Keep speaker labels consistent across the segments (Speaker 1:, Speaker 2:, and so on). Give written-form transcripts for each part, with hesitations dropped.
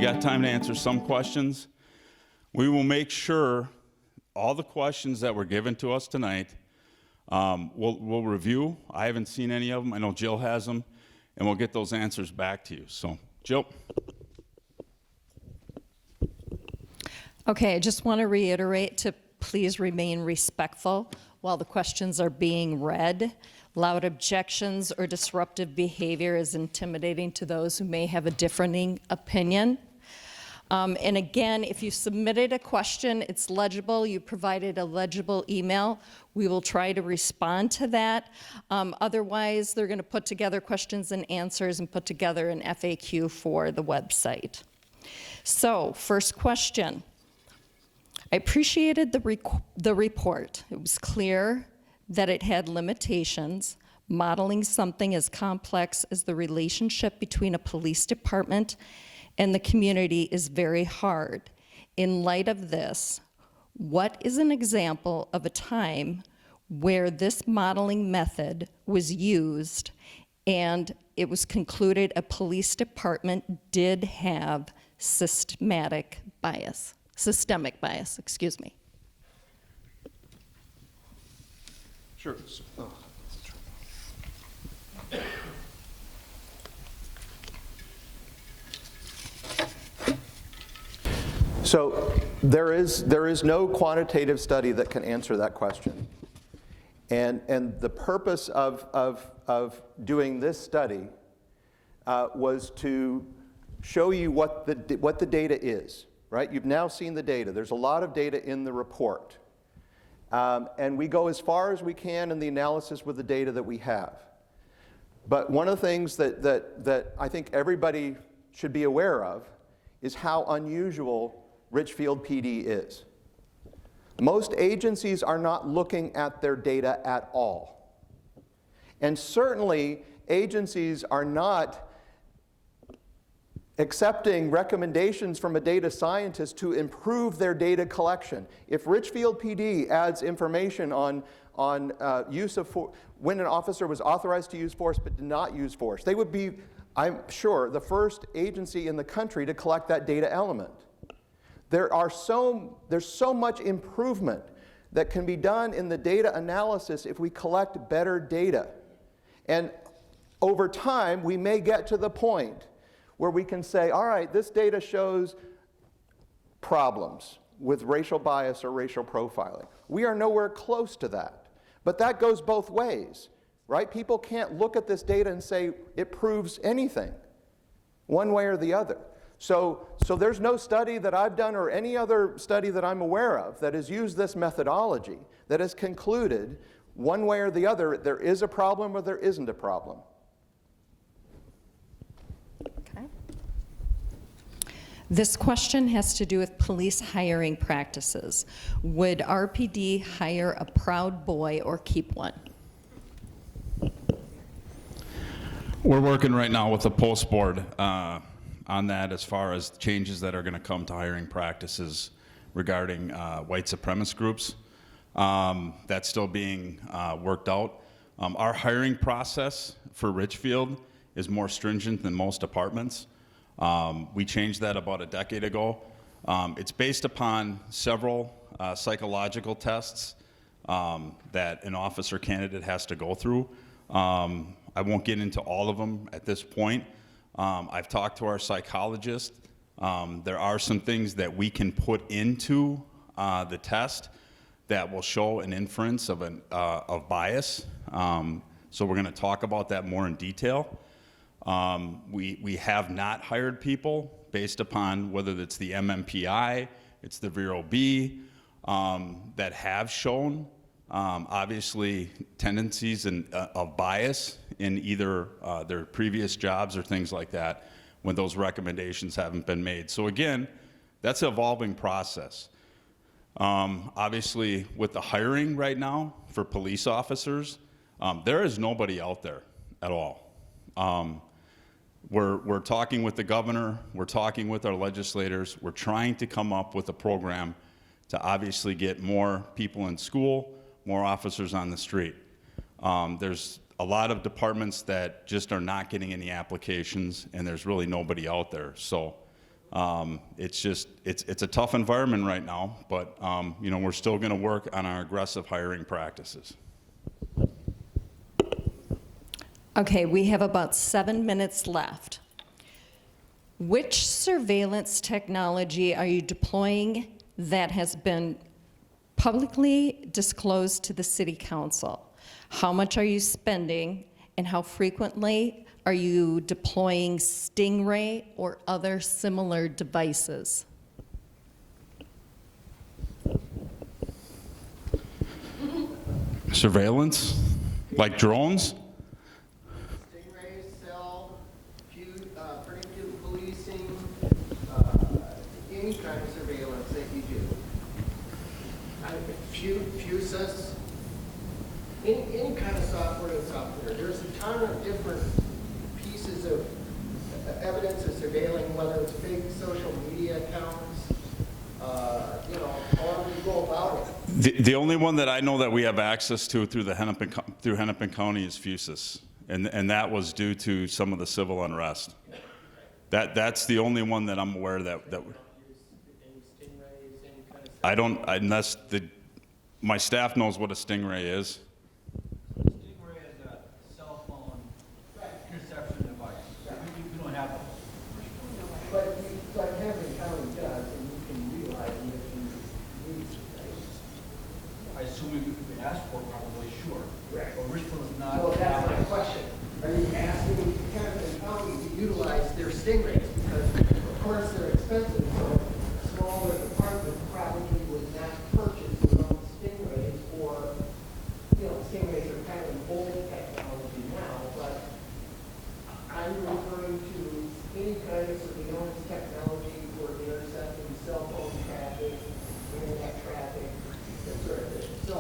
Speaker 1: got time to answer some questions. We will make sure all the questions that were given to us tonight, we'll review. I haven't seen any of them. I know Jill has them, and we'll get those answers back to you. So, Jill.
Speaker 2: Okay, I just want to reiterate to please remain respectful while the questions are being read. Loud objections or disruptive behavior is intimidating to those who may have a differing opinion. And again, if you submitted a question, it's legible, you provided a legible email, we will try to respond to that. Otherwise, they're going to put together questions and answers and put together an FAQ for the website. So, first question. I appreciated the report. It was clear that it had limitations. Modeling something as complex as the relationship between a police department and the community is very hard. In light of this, what is an example of a time where this modeling method was used and it was concluded a police department did have systemic bias, excuse me.
Speaker 3: Sure. So there is no quantitative study that can answer that question. And the purpose of doing this study was to show you what the data is, right? You've now seen the data. There's a lot of data in the report. And we go as far as we can in the analysis with the data that we have. But one of the things that I think everybody should be aware of is how unusual Richfield PD is. Most agencies are not looking at their data at all. And certainly, agencies are not accepting recommendations from a data scientist to improve their data collection. If Richfield PD adds information on use of force, when an officer was authorized to use force but did not use force, they would be, I'm sure, the first agency in the country to collect that data element. There's so much improvement that can be done in the data analysis if we collect better data. And over time, we may get to the point where we can say, all right, this data shows problems with racial bias or racial profiling. We are nowhere close to that. But that goes both ways, right? People can't look at this data and say it proves anything, one way or the other. So there's no study that I've done or any other study that I'm aware of that has used this methodology that has concluded one way or the other there is a problem or there isn't a problem.
Speaker 2: Okay. This question has to do with police hiring practices. Would RPD hire a proud boy or keep one?
Speaker 1: We're working right now with the post board on that as far as changes that are going to come to hiring practices regarding white supremacist groups. That's still being worked out. Our hiring process for Richfield is more stringent than most departments. We changed that about a decade ago. It's based upon several psychological tests that an officer candidate has to go through. I won't get into all of them at this point. I've talked to our psychologist. There are some things that we can put into the test that will show an inference of bias. So we're going to talk about that more in detail. We have not hired people based upon whether it's the MMPI, it's the Vero B, that have shown obviously tendencies of bias in either their previous jobs or things like that when those recommendations haven't been made. So again, that's an evolving process. Obviously, with the hiring right now for police officers, there is nobody out there at all. We're talking with the governor, we're talking with our legislators, we're trying to come up with a program to obviously get more people in school, more officers on the street. There's a lot of departments that just are not getting any applications, and there's really nobody out there. So It's just, it's a tough environment right now, but, you know, we're still going to work on our aggressive hiring practices.
Speaker 2: Okay, we have about 7 minutes left. Which surveillance technology are you deploying that has been publicly disclosed to the City Council? How much are you spending, and how frequently are you deploying Stingray or other similar devices?
Speaker 1: Surveillance? Like drones?
Speaker 4: Stingrays, cell, predictive policing, any kind of surveillance that you do. Fusus, any kind of software that's out there. There's a ton of different pieces of evidence of surveilling, whether it's fake social media accounts, you know, however you go about it.
Speaker 1: The only one that I know that we have access to through Hennepin County is Fusus, and that was due to some of the civil unrest. That's the only one that I'm aware that
Speaker 4: Any stingrays, any kind of
Speaker 1: I don't, unless my staff knows what a Stingray is.
Speaker 5: Stingray is a cell phone interception device. We don't have those.
Speaker 4: But Hennepin County does, and you can realize it if you need to, right?
Speaker 5: I assume we could ask for it, probably, sure.
Speaker 4: Right.
Speaker 5: But Richfield is not.
Speaker 4: So that's my question. Are you asking Hennepin County to utilize their stingrays? Because of course they're expensive, so a smaller department probably would not purchase their own stingrays, or, you know, stingrays are kind of an old technology now, but I'm referring to any kind of surveillance technology for intercepting cell phone traffic, internet traffic, that sort of thing. So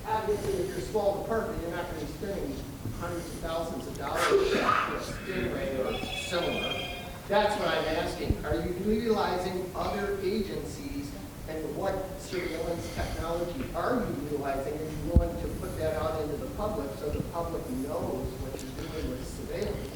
Speaker 4: obviously, if you're a small department, you're not going to be spending hundreds of thousands of dollars for a Stingray or similar. That's what I'm asking. Are you utilizing other agencies, and what surveillance technology are you utilizing? Are you willing to put that out into the public so the public knows what you're doing with surveillance?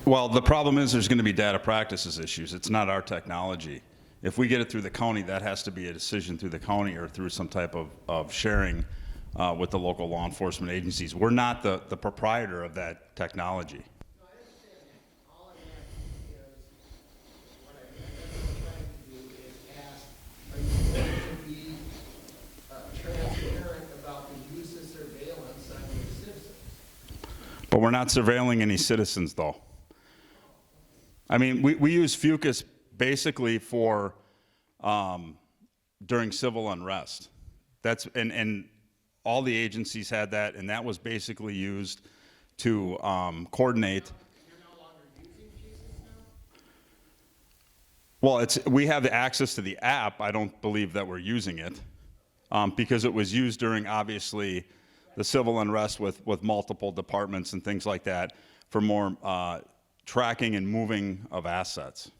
Speaker 1: Well, the problem is there's going to be data practices issues. It's not our technology. If we get it through the county, that has to be a decision through the county or through some type of sharing with the local law enforcement agencies. We're not the proprietor of that technology.
Speaker 4: No, I understand that. All I'm asking is, what I'm trying to do is ask, are you going to be transparent about the use of surveillance on your citizens?
Speaker 1: But we're not surveilling any citizens, though. I mean, we use Fucus basically for during civil unrest. That's and all the agencies had that, and that was basically used to coordinate.
Speaker 4: You're no longer using Jesus now?
Speaker 1: Well, we have the access to the app. I don't believe that we're using it because it was used during, obviously, the civil unrest with multiple departments and things like that for more tracking and moving of assets.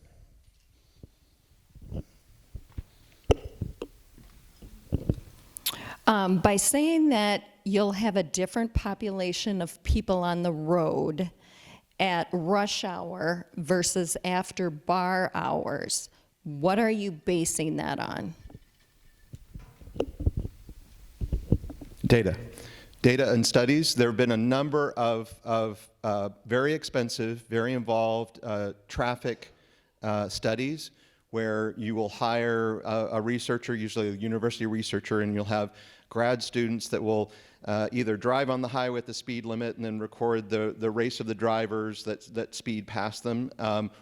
Speaker 2: By saying that you'll have a different population of people on the road at rush hour versus after bar hours, what are you basing that on?
Speaker 3: Data and studies. There have been a number of very expensive, very involved traffic studies where you will hire a researcher, usually a university researcher, and you'll have grad students that will either drive on the highway at the speed limit and then record the race of the drivers that speed past them,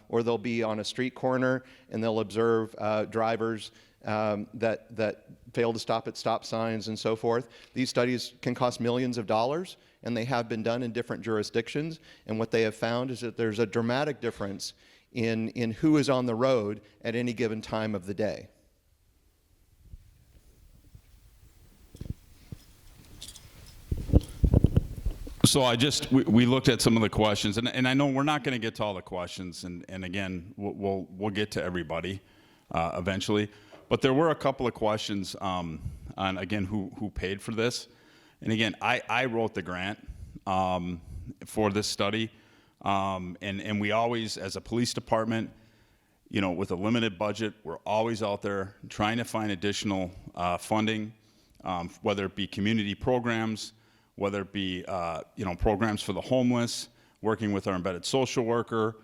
Speaker 3: or they'll be on a street corner and they'll observe drivers that fail to stop at stop signs and so forth. These studies can cost millions of dollars, and they have been done in different jurisdictions. And what they have found is that there's a dramatic difference in who is on the road at any given time of the day.
Speaker 1: So we looked at some of the questions, and I know we're not going to get to all the questions, and again, we'll get to everybody eventually. But there were a couple of questions on, again, who paid for this. And again, I wrote the grant for this study, and we always, as a police department, you know, with a limited budget, we're always out there trying to find additional funding, whether it be community programs, whether it be, you know, programs for the homeless, working with our embedded social worker,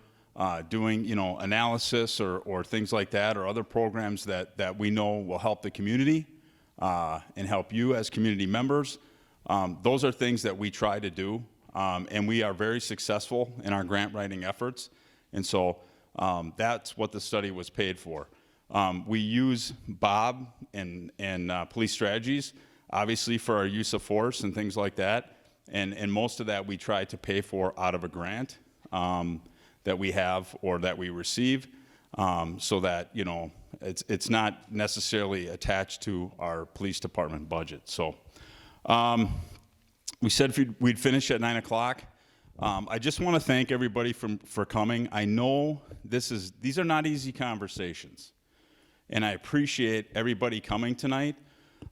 Speaker 1: doing, you know, analysis or things like that, or other programs that we know will help the community and help you as community members. Those are things that we try to do, and we are very successful in our grant writing efforts. And so that's what the study was paid for. We use Bob and police strategies, obviously, for our use of force and things like that. And most of that we try to pay for out of a grant that we have or that we receive, so that, you know, it's not necessarily attached to our police department budget. So we said we'd finish at 9 o'clock. I just want to thank everybody for coming. I know these are not easy conversations, and I appreciate everybody coming tonight.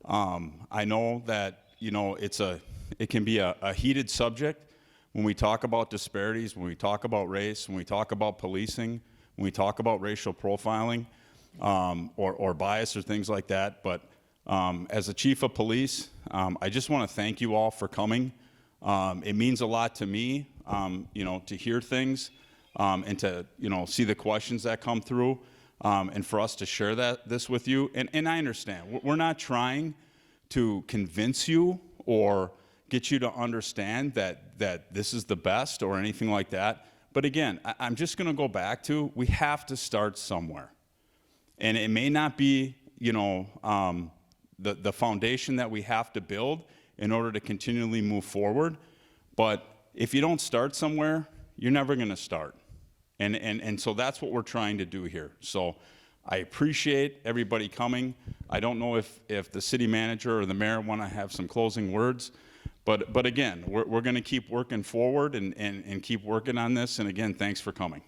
Speaker 1: I know that, you know, it can be a heated subject when we talk about disparities, when we talk about race, when we talk about policing, when we talk about racial profiling, or bias or things like that. But as a chief of police, I just want to thank you all for coming. It means a lot to me, you know, to hear things and to, you know, see the questions that come through, and for us to share this with you. And I understand, we're not trying to convince you or get you to understand that this is the best or anything like that. But again, I'm just going to go back to, we have to start somewhere. And it may not be, you know, the foundation that we have to build in order to continually move forward. But if you don't start somewhere, you're never going to start. And so that's what we're trying to do here. So I appreciate everybody coming. I don't know if the city manager or the mayor want to have some closing words. But again, we're going to keep working forward and keep working on this. And again, thanks for coming.